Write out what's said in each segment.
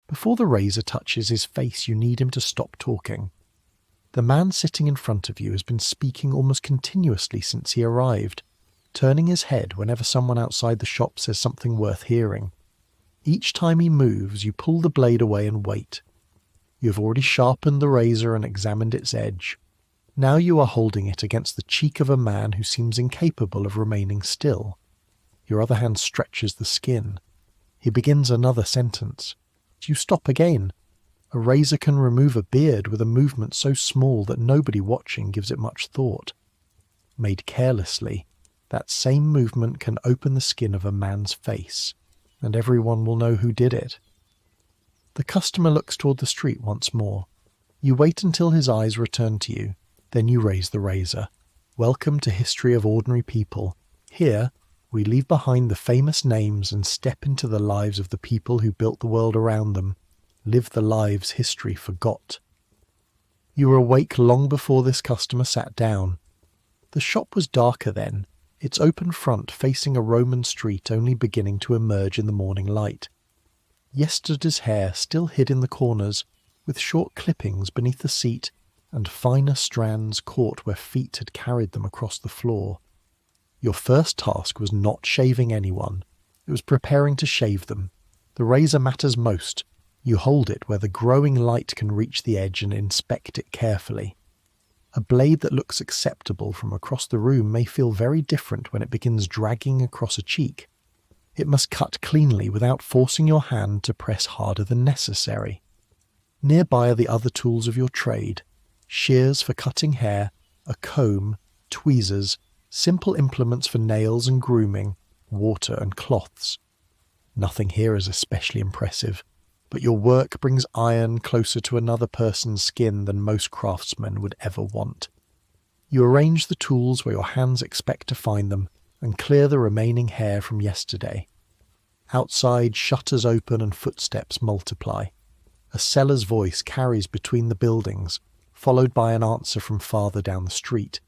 Before the razor touches his face, you need him to stop talking. The man sitting in front of you has been speaking almost continuously since he arrived, turning his head whenever someone outside the shop says something worth hearing. Each time he moves, you pull the blade away and wait. You have already sharpened the razor and examined its edge. Now you are holding it against the cheek of a man who seems incapable of remaining still. Your other hand stretches the skin. He begins another sentence. You stop again. A razor can remove a beard with a movement so small that nobody watching gives it much thought. Made carelessly, that same movement can open the skin of a man's face, and everyone will know who did it. The customer looks toward the street once more. You wait until his eyes return to you, then you raise the razor. Welcome to History of Ordinary People. Here, we leave behind the famous names and step into the lives of the people who built the world around them, live the lives history forgot. You were awake long before this customer sat down. The shop was darker then, its open front facing a Roman street only beginning to emerge in the morning light. Yesterday's hair still hid in the corners, with short clippings beneath the seat and finer strands caught where feet had carried them across the floor. Your first task was not shaving anyone. It was preparing to shave them. The razor matters most. You hold it where the growing light can reach the edge and inspect it carefully. A blade that looks acceptable from across the room may feel very different when it begins dragging across a cheek. It must cut cleanly without forcing your hand to press harder than necessary. Nearby are the other tools of your trade: shears for cutting hair, a comb, tweezers, simple implements for nails and grooming, water and cloths. Nothing here is especially impressive, but your work brings iron closer to another person's skin than most craftsmen would ever want. You arrange the tools where your hands expect to find them and clear the remaining hair from yesterday. Outside, shutters open and footsteps multiply. A seller's voice carries between the buildings, followed by an answer from farther down the street.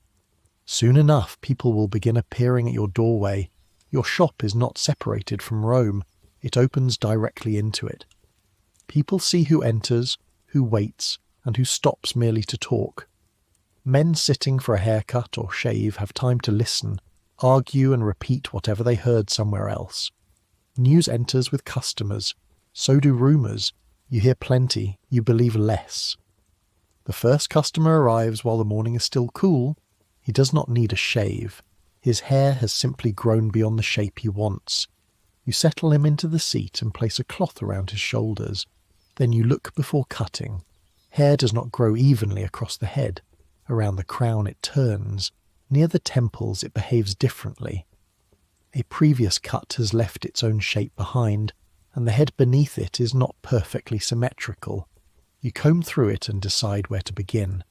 Soon enough, people will begin appearing at your doorway. Your shop is not separated from Rome. It opens directly into it. People see who enters, who waits, and who stops merely to talk. Men sitting for a haircut or shave have time to listen, argue and repeat whatever they heard somewhere else. News enters with customers. So do rumours. You hear plenty, you believe less. The first customer arrives while the morning is still cool. He does not need a shave. His hair has simply grown beyond the shape he wants. You settle him into the seat and place a cloth around his shoulders. Then you look before cutting. Hair does not grow evenly across the head. Around the crown it turns. Near the temples it behaves differently. A previous cut has left its own shape behind, and the head beneath it is not perfectly symmetrical. You comb through it and decide where to begin.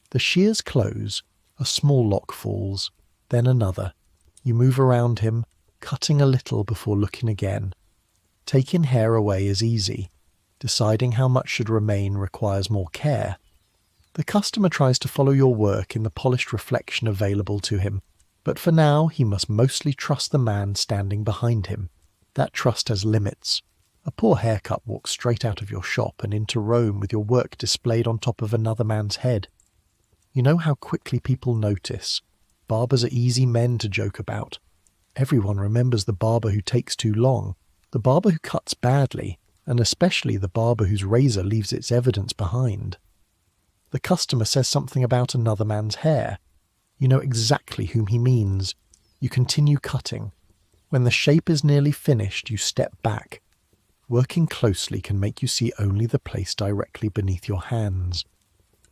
The shears close. A small lock falls, then another. You move around him, cutting a little before looking again. Taking hair away is easy. Deciding how much should remain requires more care. The customer tries to follow your work in the polished reflection available to him, but for now he must mostly trust the man standing behind him. That trust has limits. A poor haircut walks straight out of your shop and into Rome with your work displayed on top of another man's head. You know how quickly people notice. Barbers are easy men to joke about. Everyone remembers the barber who takes too long, the barber who cuts badly, and especially the barber whose razor leaves its evidence behind. The customer says something about another man's hair. You know exactly whom he means. You continue cutting. When the shape is nearly finished, you step back. Working closely can make you see only the place directly beneath your hands.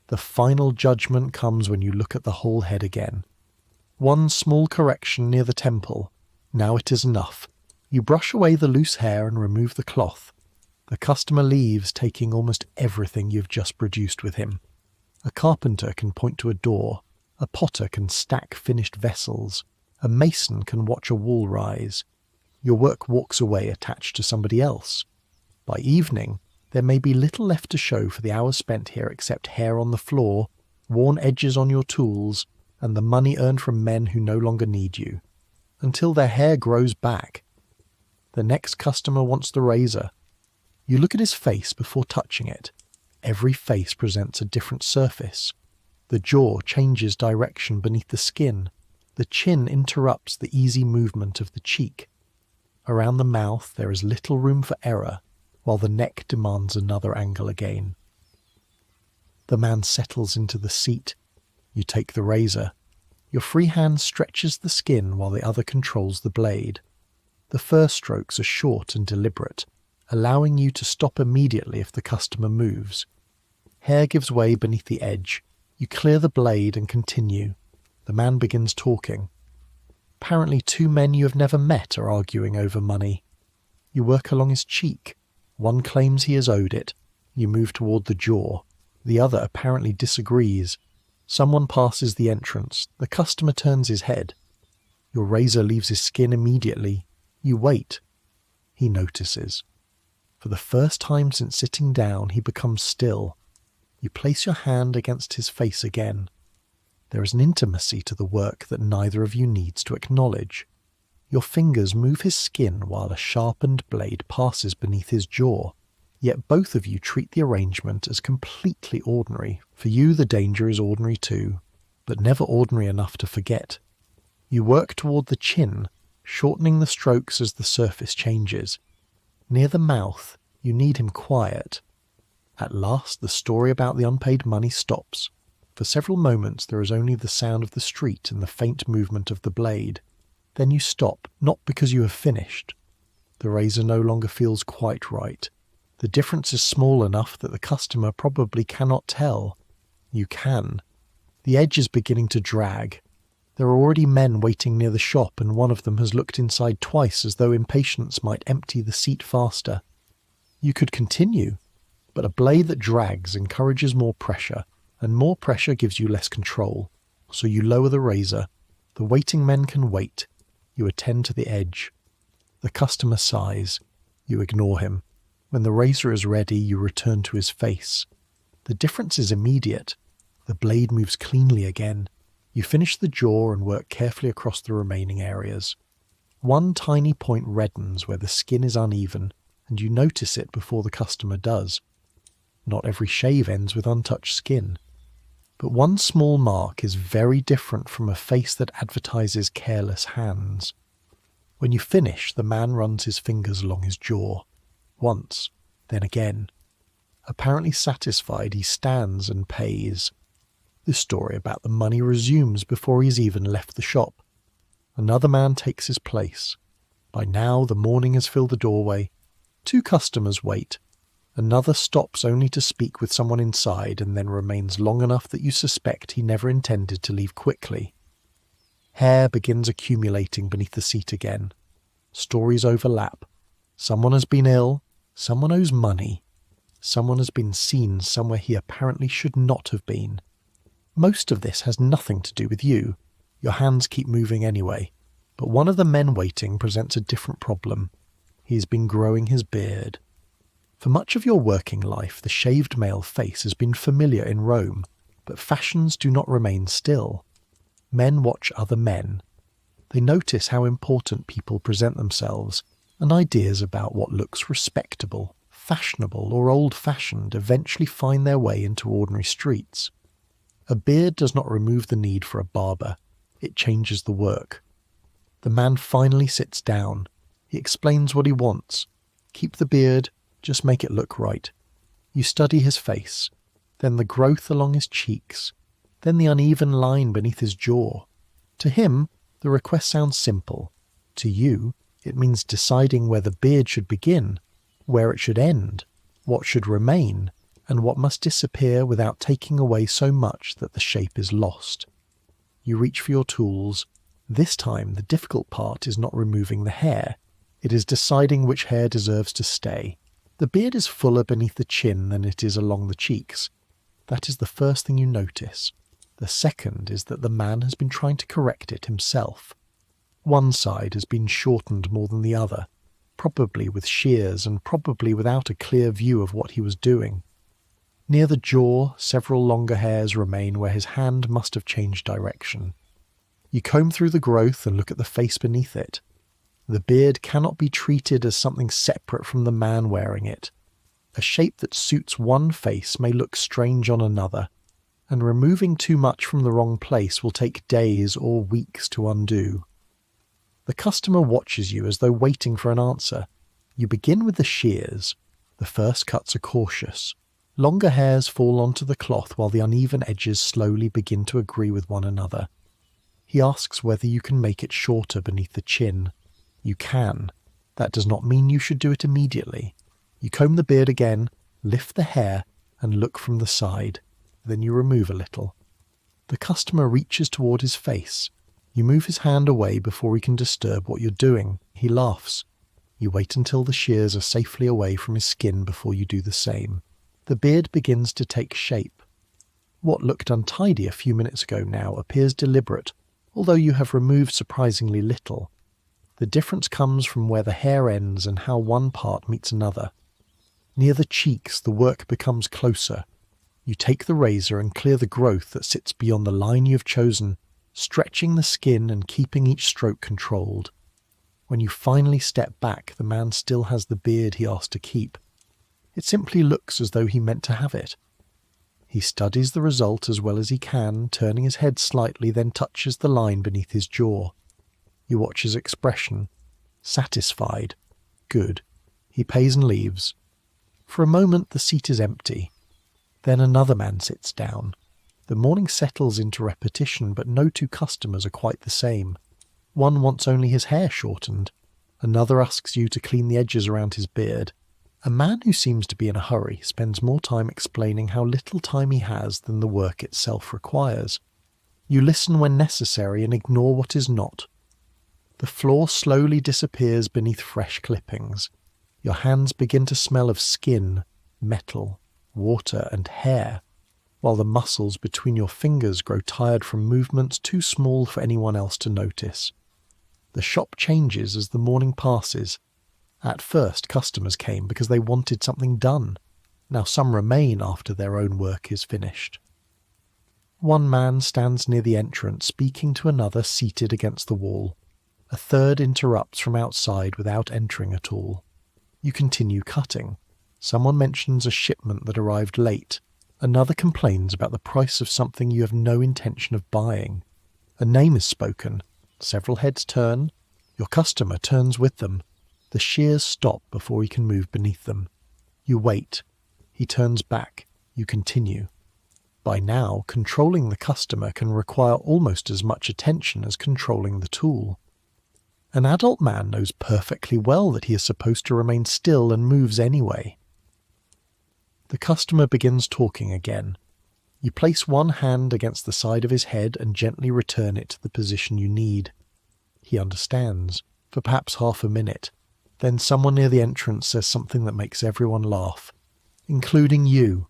The final judgment comes when you look at the whole head again. One small correction near the temple. Now it is enough. You brush away the loose hair and remove the cloth. The customer leaves, taking almost everything you've just produced with him. A carpenter can point to a door. A potter can stack finished vessels. A mason can watch a wall rise. Your work walks away attached to somebody else. By evening, there may be little left to show for the hours spent here except hair on the floor, worn edges on your tools, and the money earned from men who no longer need you. Until their hair grows back. The next customer wants the razor. You look at his face before touching it. Every face presents a different surface. The jaw changes direction beneath the skin. The chin interrupts the easy movement of the cheek. Around the mouth there is little room for error, while the neck demands another angle again. The man settles into the seat. You take the razor. Your free hand stretches the skin while the other controls the blade. The first strokes are short and deliberate, allowing you to stop immediately if the customer moves. Hair gives way beneath the edge. You clear the blade and continue. The man begins talking. Apparently 2 men you have never met are arguing over money. You work along his cheek. One claims he is owed it. You move toward the jaw. The other apparently disagrees. Someone passes the entrance. The customer turns his head. Your razor leaves his skin immediately. You wait. He notices. For the first time since sitting down, he becomes still. You place your hand against his face again. There is an intimacy to the work that neither of you needs to acknowledge. Your fingers move his skin while a sharpened blade passes beneath his jaw. Yet both of you treat the arrangement as completely ordinary. For you the danger is ordinary too, but never ordinary enough to forget. You work toward the chin, shortening the strokes as the surface changes. Near the mouth, you need him quiet. At last the story about the unpaid money stops. For several moments there is only the sound of the street and the faint movement of the blade. Then you stop, not because you have finished. The razor no longer feels quite right. The difference is small enough that the customer probably cannot tell. You can. The edge is beginning to drag. There are already men waiting near the shop, and one of them has looked inside twice as though impatience might empty the seat faster. You could continue, but a blade that drags encourages more pressure, and more pressure gives you less control. So you lower the razor. The waiting men can wait. You attend to the edge. The customer sighs. You ignore him. When the razor is ready, you return to his face. The difference is immediate. The blade moves cleanly again. You finish the jaw and work carefully across the remaining areas. One tiny point reddens where the skin is uneven, and you notice it before the customer does. Not every shave ends with untouched skin. But one small mark is very different from a face that advertises careless hands. When you finish, the man runs his fingers along his jaw. Once, then again. Apparently satisfied, he stands and pays. The story about the money resumes before he's even left the shop. Another man takes his place. By now the morning has filled the doorway. 2 customers wait. Another stops only to speak with someone inside and then remains long enough that you suspect he never intended to leave quickly. Hair begins accumulating beneath the seat again. Stories overlap. Someone has been ill. Someone owes money. Someone has been seen somewhere he apparently should not have been. Most of this has nothing to do with you. Your hands keep moving anyway. But one of the men waiting presents a different problem. He has been growing his beard. For much of your working life, the shaved male face has been familiar in Rome, but fashions do not remain still. Men watch other men. They notice how important people present themselves, and ideas about what looks respectable, fashionable, or old-fashioned eventually find their way into ordinary streets. A beard does not remove the need for a barber. It changes the work. The man finally sits down. He explains what he wants. Keep the beard, just make it look right. You study his face, then the growth along his cheeks, then the uneven line beneath his jaw. To him, the request sounds simple. To you, it means deciding where the beard should begin, where it should end, what should remain, and what must disappear without taking away so much that the shape is lost. You reach for your tools. This time, the difficult part is not removing the hair. It is deciding which hair deserves to stay. The beard is fuller beneath the chin than it is along the cheeks. That is the first thing you notice. The second is that the man has been trying to correct it himself. One side has been shortened more than the other, probably with shears and probably without a clear view of what he was doing. Near the jaw, several longer hairs remain where his hand must have changed direction. You comb through the growth and look at the face beneath it. The beard cannot be treated as something separate from the man wearing it. A shape that suits one face may look strange on another, and removing too much from the wrong place will take days or weeks to undo. The customer watches you as though waiting for an answer. You begin with the shears. The first cuts are cautious. Longer hairs fall onto the cloth while the uneven edges slowly begin to agree with one another. He asks whether you can make it shorter beneath the chin. You can. That does not mean you should do it immediately. You comb the beard again, lift the hair, and look from the side. Then you remove a little. The customer reaches toward his face. You move his hand away before he can disturb what you're doing. He laughs. You wait until the shears are safely away from his skin before you do the same. The beard begins to take shape. What looked untidy a few minutes ago now appears deliberate, although you have removed surprisingly little. The difference comes from where the hair ends and how one part meets another. Near the cheeks, the work becomes closer. You take the razor and clear the growth that sits beyond the line you have chosen, stretching the skin and keeping each stroke controlled. When you finally step back, the man still has the beard he asked to keep. It simply looks as though he meant to have it. He studies the result as well as he can, turning his head slightly, then touches the line beneath his jaw. You watch his expression. Satisfied. Good. He pays and leaves. For a moment the seat is empty. Then another man sits down. The morning settles into repetition, but no two customers are quite the same. One wants only his hair shortened. Another asks you to clean the edges around his beard. A man who seems to be in a hurry spends more time explaining how little time he has than the work itself requires. You listen when necessary and ignore what is not. The floor slowly disappears beneath fresh clippings. Your hands begin to smell of skin, metal, water and hair, while the muscles between your fingers grow tired from movements too small for anyone else to notice. The shop changes as the morning passes. At first, customers came because they wanted something done. Now some remain after their own work is finished. One man stands near the entrance speaking to another seated against the wall. A third interrupts from outside without entering at all. You continue cutting. Someone mentions a shipment that arrived late. Another complains about the price of something you have no intention of buying. A name is spoken. Several heads turn. Your customer turns with them. The shears stop before he can move beneath them. You wait. He turns back. You continue. By now, controlling the customer can require almost as much attention as controlling the tool. An adult man knows perfectly well that he is supposed to remain still and moves anyway. The customer begins talking again. You place one hand against the side of his head and gently return it to the position you need. He understands, for perhaps half a minute. Then someone near the entrance says something that makes everyone laugh, including you.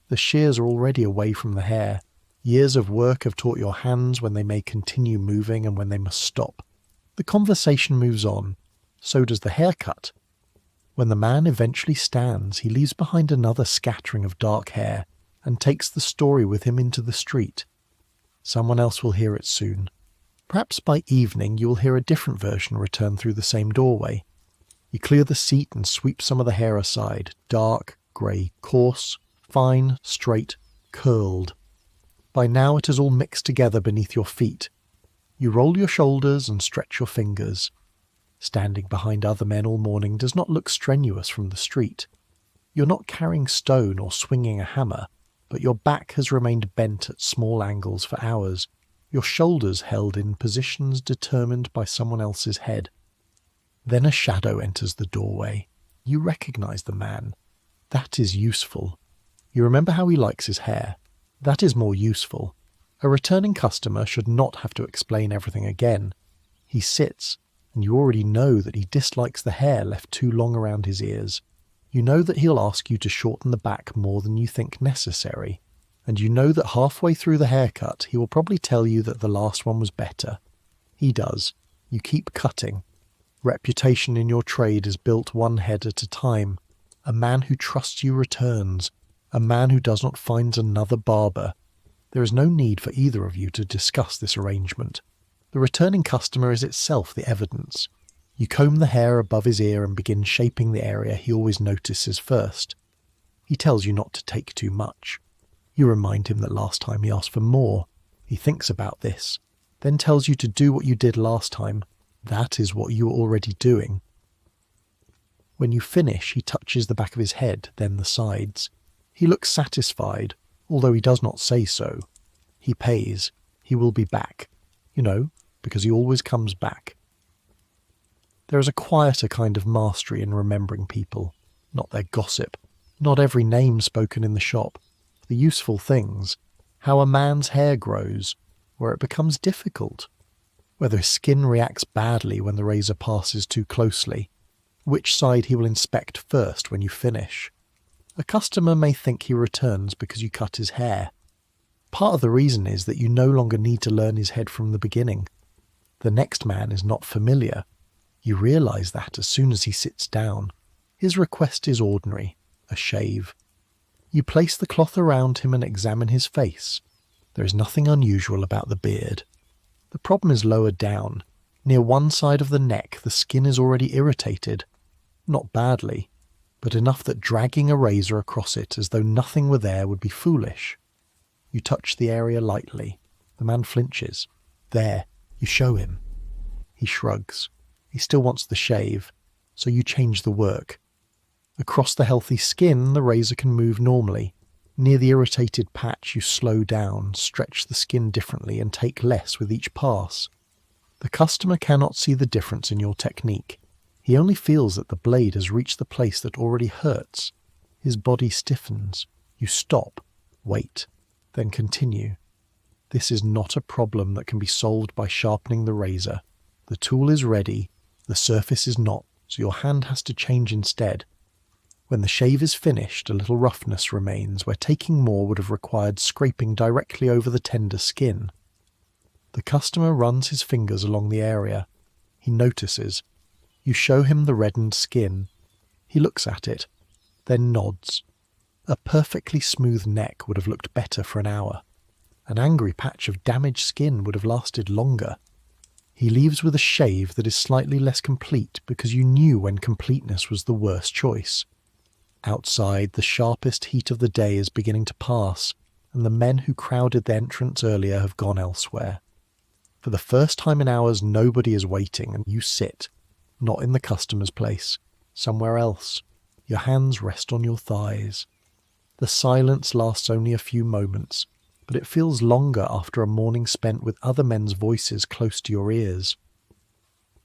The shears are already away from the hair. Years of work have taught your hands when they may continue moving and when they must stop. The conversation moves on. So does the haircut. When the man eventually stands, he leaves behind another scattering of dark hair and takes the story with him into the street. Someone else will hear it soon. Perhaps by evening you will hear a different version return through the same doorway. You clear the seat and sweep some of the hair aside, dark, grey, coarse, fine, straight, curled. By now it is all mixed together beneath your feet. You roll your shoulders and stretch your fingers. Standing behind other men all morning does not look strenuous from the street. You're not carrying stone or swinging a hammer, but your back has remained bent at small angles for hours, your shoulders held in positions determined by someone else's head. Then a shadow enters the doorway. You recognize the man. That is useful. You remember how he likes his hair. That is more useful. A returning customer should not have to explain everything again. He sits, and you already know that he dislikes the hair left too long around his ears. You know that he'll ask you to shorten the back more than you think necessary, and you know that halfway through the haircut he will probably tell you that the last one was better. He does. You keep cutting. Reputation in your trade is built one head at a time. A man who trusts you returns. A man who does not find another barber. There is no need for either of you to discuss this arrangement. The returning customer is itself the evidence. You comb the hair above his ear and begin shaping the area he always notices first. He tells you not to take too much. You remind him that last time he asked for more. He thinks about this, then tells you to do what you did last time. That is what you were already doing. When you finish, he touches the back of his head, then the sides. He looks satisfied, although he does not say so. He pays. He will be back. Because he always comes back. There is a quieter kind of mastery in remembering people, not their gossip, not every name spoken in the shop, the useful things, how a man's hair grows, where it becomes difficult, whether his skin reacts badly when the razor passes too closely, which side he will inspect first when you finish. A customer may think he returns because you cut his hair. Part of the reason is that you no longer need to learn his head from the beginning. The next man is not familiar. You realise that as soon as he sits down. His request is ordinary, a shave. You place the cloth around him and examine his face. There is nothing unusual about the beard. The problem is lower down. Near one side of the neck, the skin is already irritated. Not badly, but enough that dragging a razor across it as though nothing were there would be foolish. You touch the area lightly. The man flinches. There, you show him. He shrugs. He still wants the shave, so you change the work. Across the healthy skin, the razor can move normally. Near the irritated patch, you slow down, stretch the skin differently, and take less with each pass. The customer cannot see the difference in your technique. He only feels that the blade has reached the place that already hurts. His body stiffens. You stop, wait, then continue. This is not a problem that can be solved by sharpening the razor. The tool is ready, the surface is not, so your hand has to change instead. When the shave is finished, a little roughness remains where taking more would have required scraping directly over the tender skin. The customer runs his fingers along the area. He notices. You show him the reddened skin. He looks at it, then nods. A perfectly smooth neck would have looked better for an hour. An angry patch of damaged skin would have lasted longer. He leaves with a shave that is slightly less complete because you knew when completeness was the worst choice. Outside, the sharpest heat of the day is beginning to pass, and the men who crowded the entrance earlier have gone elsewhere. For the first time in hours, nobody is waiting, and you sit, not in the customer's place, somewhere else. Your hands rest on your thighs. The silence lasts only a few moments, but it feels longer after a morning spent with other men's voices close to your ears.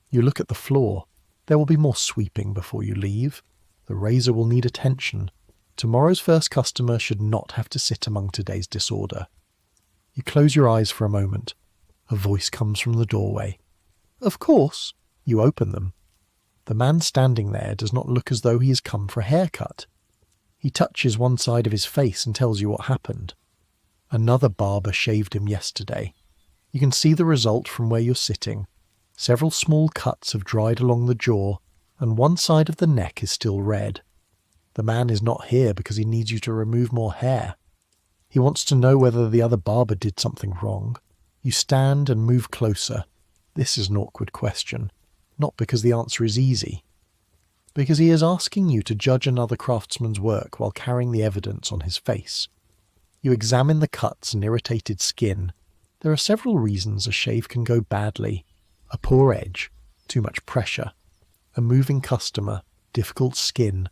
You look at the floor. There will be more sweeping before you leave. The razor will need attention. Tomorrow's first customer should not have to sit among today's disorder. You close your eyes for a moment. A voice comes from the doorway. Of course. You open them. The man standing there does not look as though he has come for a haircut. He touches one side of his face and tells you what happened. Another barber shaved him yesterday. You can see the result from where you're sitting. Several small cuts have dried along the jaw, and one side of the neck is still red. The man is not here because he needs you to remove more hair. He wants to know whether the other barber did something wrong. You stand and move closer. This is an awkward question, not because the answer is easy. Because he is asking you to judge another craftsman's work while carrying the evidence on his face. You examine the cuts and irritated skin. There are several reasons a shave can go badly. A poor edge, too much pressure, a moving customer, difficult skin,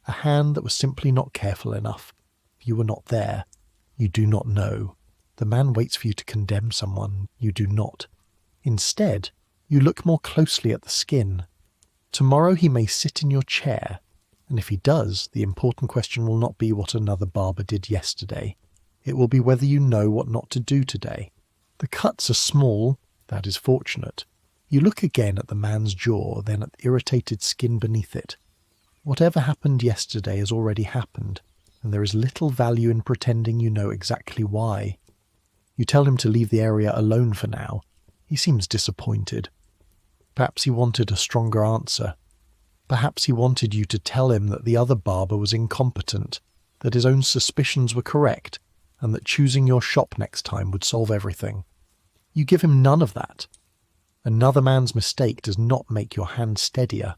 a hand that was simply not careful enough. You were not there. You do not know. The man waits for you to condemn someone. You do not. Instead, you look more closely at the skin. Tomorrow he may sit in your chair, and if he does, the important question will not be what another barber did yesterday. It will be whether you know what not to do today. The cuts are small, that is fortunate. You look again at the man's jaw, then at the irritated skin beneath it. Whatever happened yesterday has already happened, and there is little value in pretending you know exactly why. You tell him to leave the area alone for now. He seems disappointed. Perhaps he wanted a stronger answer. Perhaps he wanted you to tell him that the other barber was incompetent, that his own suspicions were correct, and that choosing your shop next time would solve everything. You give him none of that. Another man's mistake does not make your hand steadier.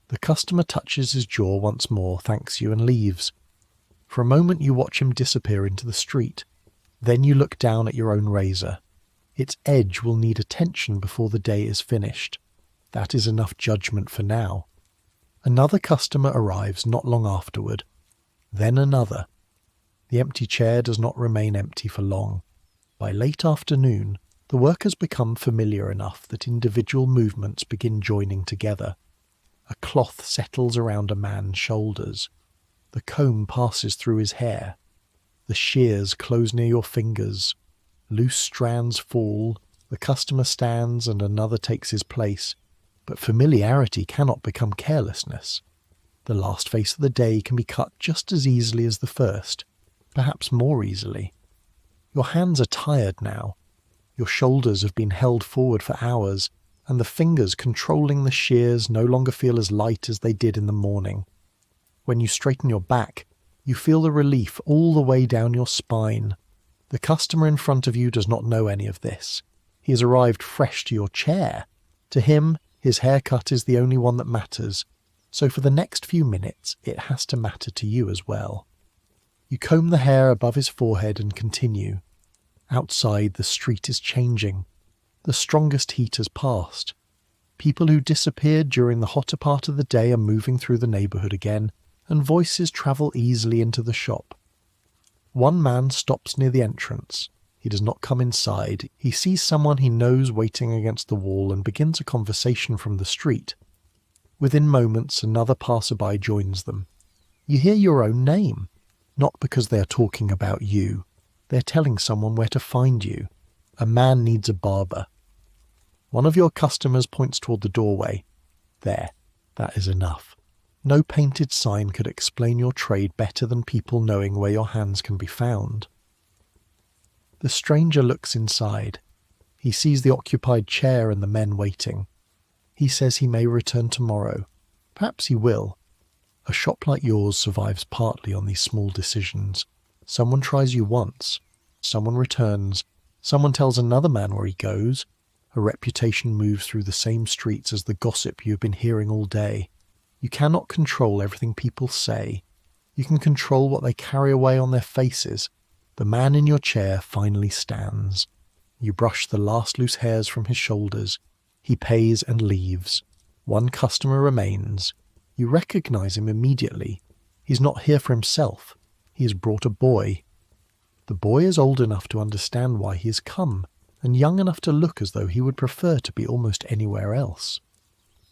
The customer touches his jaw once more, thanks you, and leaves. For a moment you watch him disappear into the street. Then you look down at your own razor. Its edge will need attention before the day is finished. That is enough judgment for now. Another customer arrives not long afterward. Then another. The empty chair does not remain empty for long. By late afternoon, the work has become familiar enough that individual movements begin joining together. A cloth settles around a man's shoulders. The comb passes through his hair. The shears close near your fingers. Loose strands fall. The customer stands and another takes his place. But familiarity cannot become carelessness. The last face of the day can be cut just as easily as the first, perhaps more easily. Your hands are tired now. Your shoulders have been held forward for hours, and the fingers controlling the shears no longer feel as light as they did in the morning. When you straighten your back, you feel the relief all the way down your spine. The customer in front of you does not know any of this. He has arrived fresh to your chair. To him, his haircut is the only one that matters, so for the next few minutes it has to matter to you as well. You comb the hair above his forehead and continue. Outside, the street is changing. The strongest heat has passed. People who disappeared during the hotter part of the day are moving through the neighbourhood again, and voices travel easily into the shop. One man stops near the entrance. He does not come inside. He sees someone he knows waiting against the wall and begins a conversation from the street. Within moments, another passerby joins them. You hear your own name, not because they are talking about you. They are telling someone where to find you. A man needs a barber. One of your customers points toward the doorway. There, that is enough. No painted sign could explain your trade better than people knowing where your hands can be found. The stranger looks inside. He sees the occupied chair and the men waiting. He says he may return tomorrow. Perhaps he will. A shop like yours survives partly on these small decisions. Someone tries you once. Someone returns. Someone tells another man where he goes. A reputation moves through the same streets as the gossip you have been hearing all day. You cannot control everything people say. You can control what they carry away on their faces. The man in your chair finally stands. You brush the last loose hairs from his shoulders. He pays and leaves. One customer remains. You recognize him immediately. He's not here for himself. He has brought a boy. The boy is old enough to understand why he has come, and young enough to look as though he would prefer to be almost anywhere else.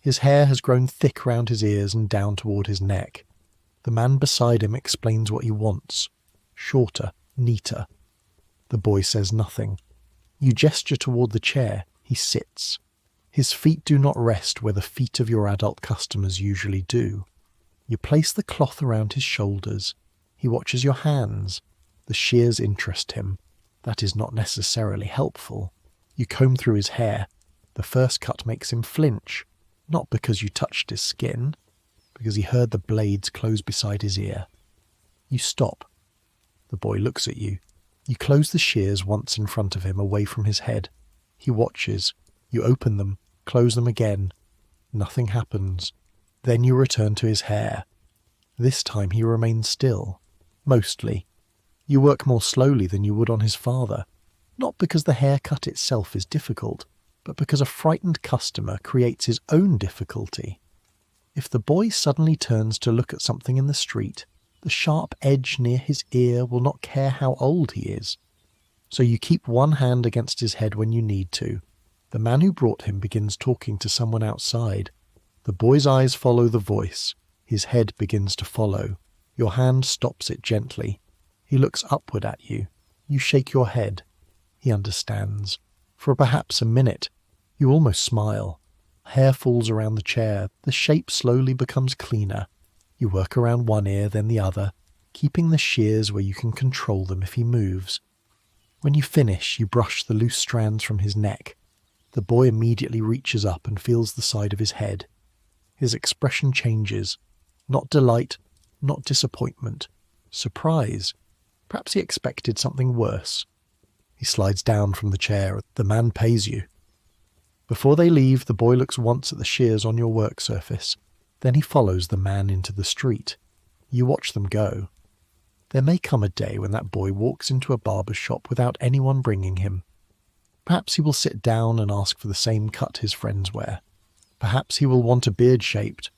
His hair has grown thick round his ears and down toward his neck. The man beside him explains what he wants. Shorter, neater. The boy says nothing. You gesture toward the chair. He sits. His feet do not rest where the feet of your adult customers usually do. You place the cloth around his shoulders. He watches your hands. The shears interest him. That is not necessarily helpful. You comb through his hair. The first cut makes him flinch. Not because you touched his skin, because he heard the blades close beside his ear. You stop. The boy looks at you. You close the shears once in front of him, away from his head. He watches. You open them, close them again. Nothing happens. Then you return to his hair. This time he remains still. Mostly. You work more slowly than you would on his father. Not because the haircut itself is difficult, but because a frightened customer creates his own difficulty. If the boy suddenly turns to look at something in the street, the sharp edge near his ear will not care how old he is. So you keep one hand against his head when you need to. The man who brought him begins talking to someone outside. The boy's eyes follow the voice. His head begins to follow. Your hand stops it gently. He looks upward at you. You shake your head. He understands. For perhaps a minute, you almost smile. Hair falls around the chair. The shape slowly becomes cleaner. You work around one ear, then the other, keeping the shears where you can control them if he moves. When you finish, you brush the loose strands from his neck. The boy immediately reaches up and feels the side of his head. His expression changes. Not delight, not disappointment. Surprise. Perhaps he expected something worse. He slides down from the chair. The man pays you. Before they leave, the boy looks once at the shears on your work surface. Then he follows the man into the street. You watch them go. There may come a day when that boy walks into a barber's shop without anyone bringing him. Perhaps he will sit down and ask for the same cut his friends wear. Perhaps he will want a beard shaped.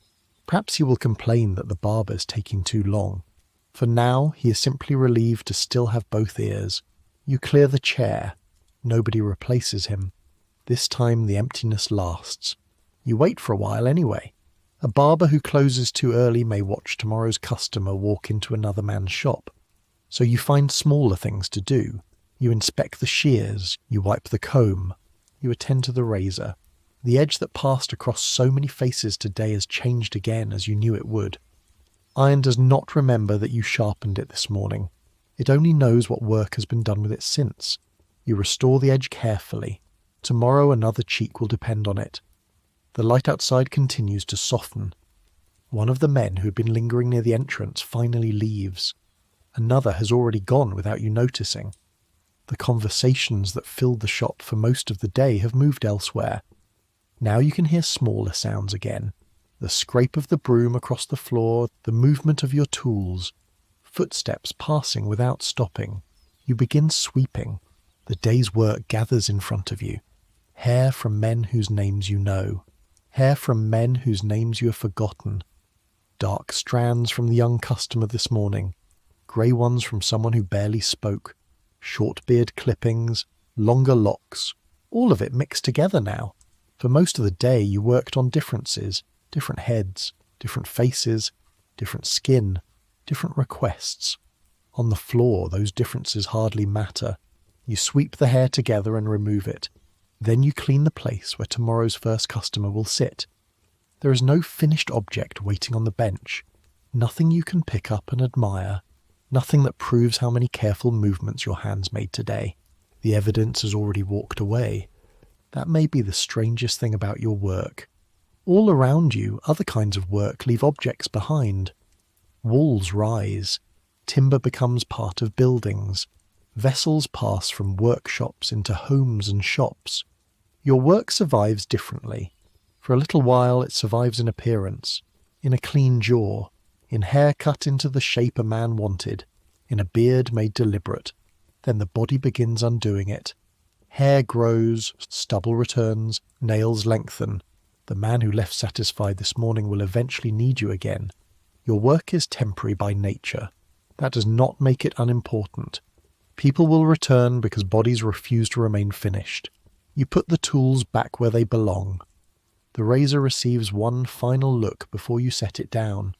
Perhaps he will complain that the barber's taking too long. For now, he is simply relieved to still have both ears. You clear the chair. Nobody replaces him. This time the emptiness lasts. You wait for a while anyway. A barber who closes too early may watch tomorrow's customer walk into another man's shop. So you find smaller things to do. You inspect the shears, you wipe the comb, you attend to the razor. The edge that passed across so many faces today has changed again as you knew it would. Iron does not remember that you sharpened it this morning. It only knows what work has been done with it since. You restore the edge carefully. Tomorrow another cheek will depend on it. The light outside continues to soften. One of the men who had been lingering near the entrance finally leaves. Another has already gone without you noticing. The conversations that filled the shop for most of the day have moved elsewhere. Now you can hear smaller sounds again. The scrape of the broom across the floor, the movement of your tools, footsteps passing without stopping. You begin sweeping. The day's work gathers in front of you. Hair from men whose names you know. Hair from men whose names you have forgotten. Dark strands from the young customer this morning. Grey ones from someone who barely spoke. Short beard clippings, longer locks. All of it mixed together now. For most of the day you worked on differences, different heads, different faces, different skin, different requests. On the floor, those differences hardly matter. You sweep the hair together and remove it. Then you clean the place where tomorrow's first customer will sit. There is no finished object waiting on the bench. Nothing you can pick up and admire. Nothing that proves how many careful movements your hands made today. The evidence has already walked away. That may be the strangest thing about your work. All around you, other kinds of work leave objects behind. Walls rise. Timber becomes part of buildings. Vessels pass from workshops into homes and shops. Your work survives differently. For a little while it survives in appearance, in a clean jaw, in hair cut into the shape a man wanted, in a beard made deliberate. Then the body begins undoing it. Hair grows, stubble returns, nails lengthen. The man who left satisfied this morning will eventually need you again. Your work is temporary by nature. That does not make it unimportant. People will return because bodies refuse to remain finished. You put the tools back where they belong. The razor receives one final look before you set it down.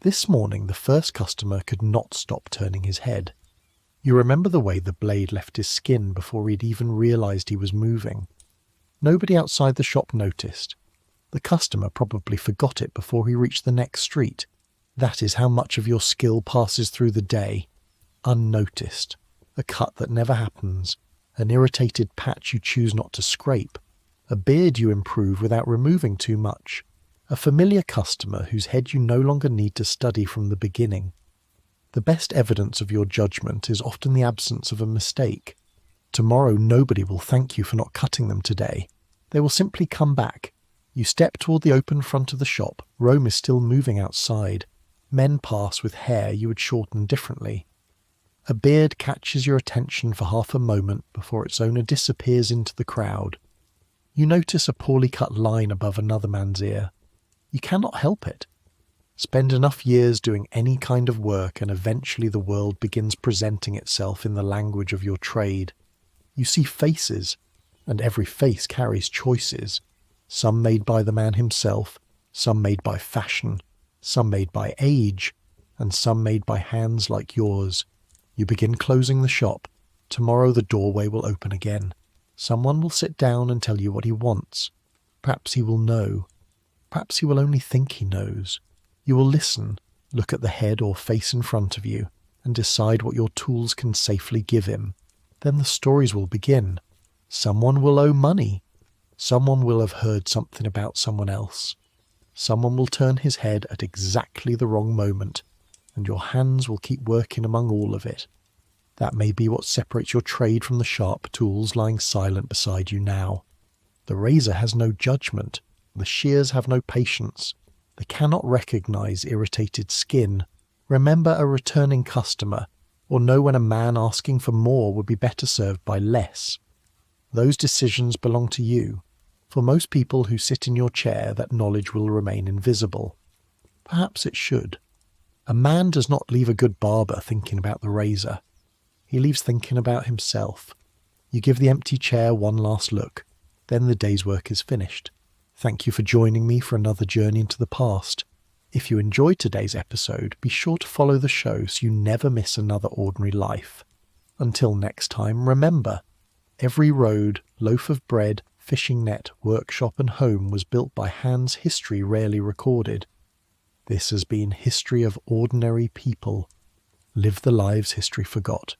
This morning the first customer could not stop turning his head. You remember the way the blade left his skin before he'd even realized he was moving. Nobody outside the shop noticed. The customer probably forgot it before he reached the next street. That is how much of your skill passes through the day, unnoticed. A cut that never happens, an irritated patch you choose not to scrape, a beard you improve without removing too much, a familiar customer whose head you no longer need to study from the beginning. The best evidence of your judgment is often the absence of a mistake. Tomorrow nobody will thank you for not cutting them today. They will simply come back. You step toward the open front of the shop. Rome is still moving outside. Men pass with hair you would shorten differently. A beard catches your attention for half a moment before its owner disappears into the crowd. You notice a poorly cut line above another man's ear. You cannot help it. Spend enough years doing any kind of work and eventually the world begins presenting itself in the language of your trade. You see faces, and every face carries choices. Some made by the man himself, some made by fashion, some made by age, and some made by hands like yours. You begin closing the shop. Tomorrow the doorway will open again. Someone will sit down and tell you what he wants. Perhaps he will know. Perhaps he will only think he knows. You will listen, look at the head or face in front of you, and decide what your tools can safely give him. Then the stories will begin. Someone will owe money. Someone will have heard something about someone else. Someone will turn his head at exactly the wrong moment, and your hands will keep working among all of it. That may be what separates your trade from the sharp tools lying silent beside you now. The razor has no judgment. The shears have no patience. They cannot recognize irritated skin. remember a returning customer, or know when a man asking for more would be better served by less. Those decisions belong to you. For most people who sit in your chair, that knowledge will remain invisible. Perhaps it should. A man does not leave a good barber thinking about the razor. He leaves thinking about himself. You give the empty chair one last look, then the day's work is finished. Thank you for joining me for another journey into the past. If you enjoyed today's episode, be sure to follow the show so you never miss another ordinary life. Until next time, remember, every road, loaf of bread, fishing net, workshop and home was built by hands history rarely recorded. This has been History of Ordinary People. Live the lives history forgot.